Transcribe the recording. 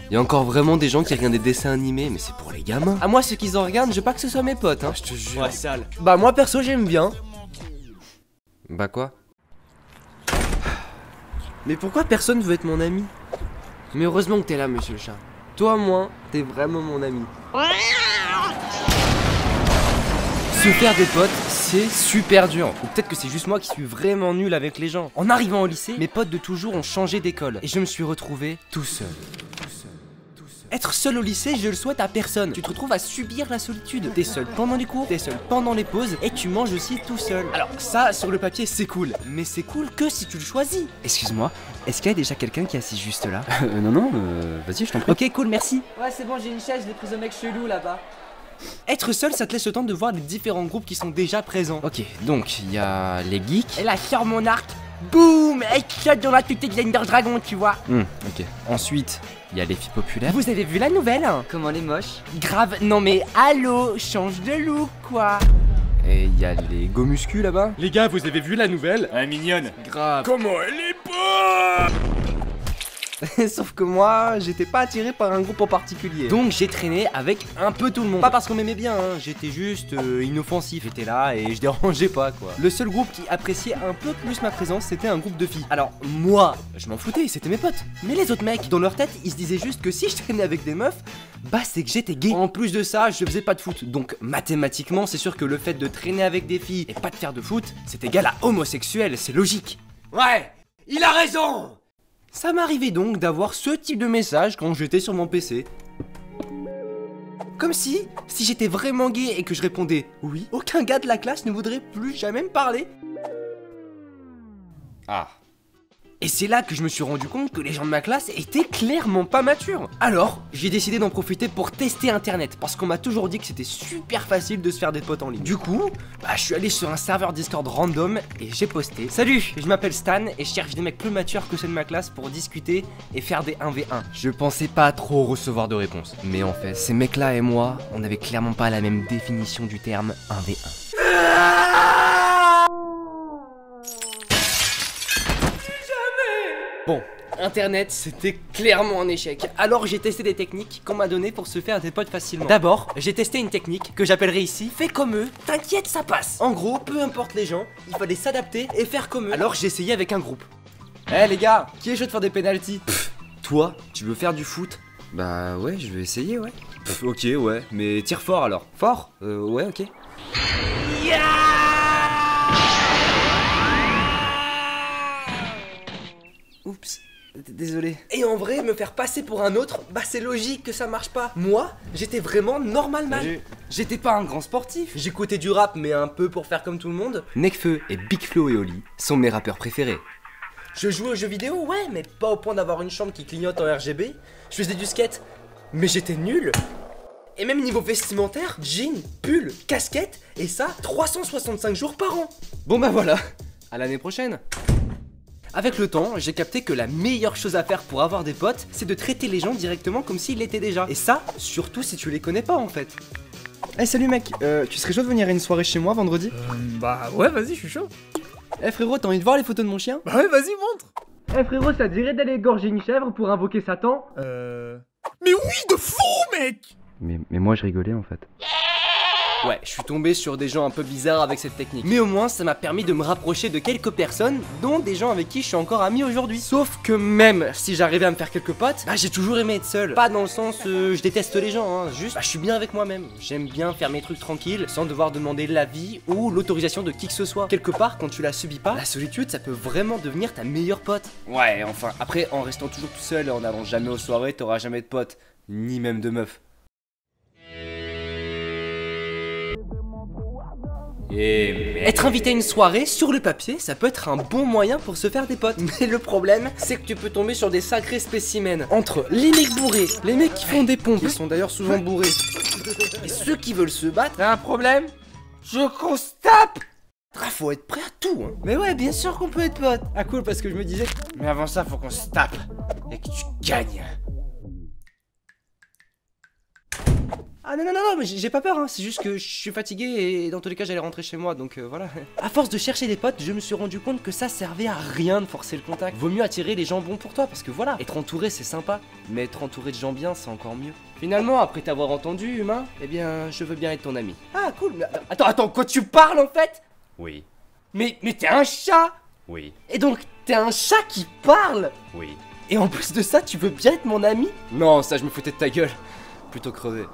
Il y a encore vraiment des gens qui regardent des dessins animés, mais c'est pour les gamins. À moi, ceux qui en regardent, je veux pas que ce soit mes potes, hein. Je te jure. Ouais, sale. Bah, moi perso, j'aime bien. Bah, quoi? Mais pourquoi personne veut être mon ami? Mais heureusement que t'es là, monsieur le chat. Toi, moi, t'es vraiment mon ami. Se faire des potes, c'est super dur. Ou peut-être que c'est juste moi qui suis vraiment nul avec les gens. En arrivant au lycée, mes potes de toujours ont changé d'école. Et je me suis retrouvé tout seul. Être seul au lycée, je le souhaite à personne. Tu te retrouves à subir la solitude. T'es seul pendant les cours, t'es seul pendant les pauses, et tu manges aussi tout seul. Alors ça, sur le papier, c'est cool. Mais c'est cool que si tu le choisis. Excuse-moi, est-ce qu'il y a déjà quelqu'un qui est assis juste là? Non, vas-y, je t'en prie. Ok, cool, merci. Ouais, c'est bon, j'ai une chaise, j'ai pris un mec chelou là-bas. Être seul, ça te laisse le temps de voir les différents groupes qui sont déjà présents. Ok, donc il y a les geeks. Et là, sort mon arc. Boum! Headshot dans la tête de Ender Dragon, tu vois. Ok. Ensuite, il y a les filles populaires. Vous avez vu la nouvelle? Comment elle est moche. Grave, non mais allô, change de look quoi. Et il y a les go muscu là-bas. Les gars, vous avez vu la nouvelle? Ah, mignonne. Grave. Comment elle est bonne! Sauf que moi, j'étais pas attiré par un groupe en particulier. Donc j'ai traîné avec un peu tout le monde. Pas parce qu'on m'aimait bien, hein. J'étais juste inoffensif. J'étais là et je dérangeais pas quoi. Le seul groupe qui appréciait un peu plus ma présence, c'était un groupe de filles. Alors moi, je m'en foutais, c'était mes potes. Mais les autres mecs, dans leur tête, ils se disaient juste que si je traînais avec des meufs, bah c'est que j'étais gay. En plus de ça, je faisais pas de foot. Donc mathématiquement, c'est sûr que le fait de traîner avec des filles et pas de faire de foot, c'est égal à homosexuel, c'est logique. Ouais, il a raison! Ça m'arrivait donc d'avoir ce type de message quand j'étais sur mon PC. Comme si j'étais vraiment gay et que je répondais oui, aucun gars de la classe ne voudrait plus jamais me parler. Ah. Et c'est là que je me suis rendu compte que les gens de ma classe étaient clairement pas matures. Alors, j'ai décidé d'en profiter pour tester internet, parce qu'on m'a toujours dit que c'était super facile de se faire des potes en ligne. Du coup, je suis allé sur un serveur Discord random et j'ai posté: salut, je m'appelle Stan et je cherche des mecs plus matures que ceux de ma classe pour discuter et faire des 1v1. Je pensais pas trop recevoir de réponses. Mais en fait, ces mecs-là et moi, on avait clairement pas la même définition du terme 1v1. Bon, internet c'était clairement un échec. Alors j'ai testé des techniques qu'on m'a données pour se faire des potes facilement. D'abord, j'ai testé une technique que j'appellerai ici fais comme eux, t'inquiète ça passe. En gros, peu importe les gens, il fallait s'adapter et faire comme eux. Alors j'ai essayé avec un groupe. Eh les gars, qui est chaud de faire des pénaltys? Toi, tu veux faire du foot? Bah ouais, je vais essayer, ouais. Ok ouais, mais tire fort alors. Fort? Ouais ok. Oups, désolé. Et en vrai, me faire passer pour un autre, c'est logique que ça marche pas. Moi, j'étais vraiment normalman. J'étais pas un grand sportif. J'écoutais du rap, mais un peu pour faire comme tout le monde. Nekfeu et Big Flo et Oli sont mes rappeurs préférés. Je jouais aux jeux vidéo, ouais, mais pas au point d'avoir une chambre qui clignote en RGB. Je faisais du skate, mais j'étais nul. Et même niveau vestimentaire, jean, pull, casquette, et ça 365 jours par an. Bon voilà, à l'année prochaine. Avec le temps, j'ai capté que la meilleure chose à faire pour avoir des potes, c'est de traiter les gens directement comme s'ils l'étaient déjà. Et ça, surtout si tu les connais pas en fait. Hey salut mec, tu serais chaud de venir à une soirée chez moi vendredi? Bah ouais, vas-y, je suis chaud. Eh frérot, t'as envie de voir les photos de mon chien? Bah ouais, vas-y, montre. Eh frérot, ça te dirait d'aller égorger une chèvre pour invoquer Satan? Mais oui, de fou, mec! Mais moi je rigolais en fait. Ouais, je suis tombé sur des gens un peu bizarres avec cette technique. Mais au moins, ça m'a permis de me rapprocher de quelques personnes, dont des gens avec qui je suis encore ami aujourd'hui. Sauf que même si j'arrivais à me faire quelques potes, j'ai toujours aimé être seul. Pas dans le sens je déteste les gens, hein. Juste je suis bien avec moi-même. J'aime bien faire mes trucs tranquilles, sans devoir demander l'avis ou l'autorisation de qui que ce soit. Quelque part, quand tu la subis pas, la solitude, ça peut vraiment devenir ta meilleure pote. Ouais, enfin, après, en restant toujours tout seul et en allant jamais aux soirées, t'auras jamais de potes, ni même de meufs. Être invité à une soirée, sur le papier, ça peut être un bon moyen pour se faire des potes. Mais le problème, c'est que tu peux tomber sur des sacrés spécimens. Entre les mecs bourrés, les mecs qui font des pompes, ils sont d'ailleurs souvent bourrés, et ceux qui veulent se battre. T'as un problème? Je qu'on se tape. Faut être prêt à tout, hein. Mais ouais, bien sûr qu'on peut être potes. Ah cool, parce que je me disais, mais avant ça, faut qu'on se tape et que tu gagnes. Ah non, non, non, non, mais j'ai pas peur, hein. C'est juste que je suis fatigué et dans tous les cas, j'allais rentrer chez moi, donc voilà. À force de chercher des potes, je me suis rendu compte que ça servait à rien de forcer le contact. Vaut mieux attirer les gens bons pour toi, parce que voilà, être entouré, c'est sympa, mais être entouré de gens bien, c'est encore mieux. Finalement, après t'avoir entendu, humain, eh bien, je veux bien être ton ami. Ah, cool, mais attends, quoi tu parles en fait? Oui, Mais t'es un chat! oui, Et donc, t'es un chat qui parle! oui. Et en plus de ça, tu veux bien être mon ami? Non, ça, je me foutais de ta gueule. Plutôt crever.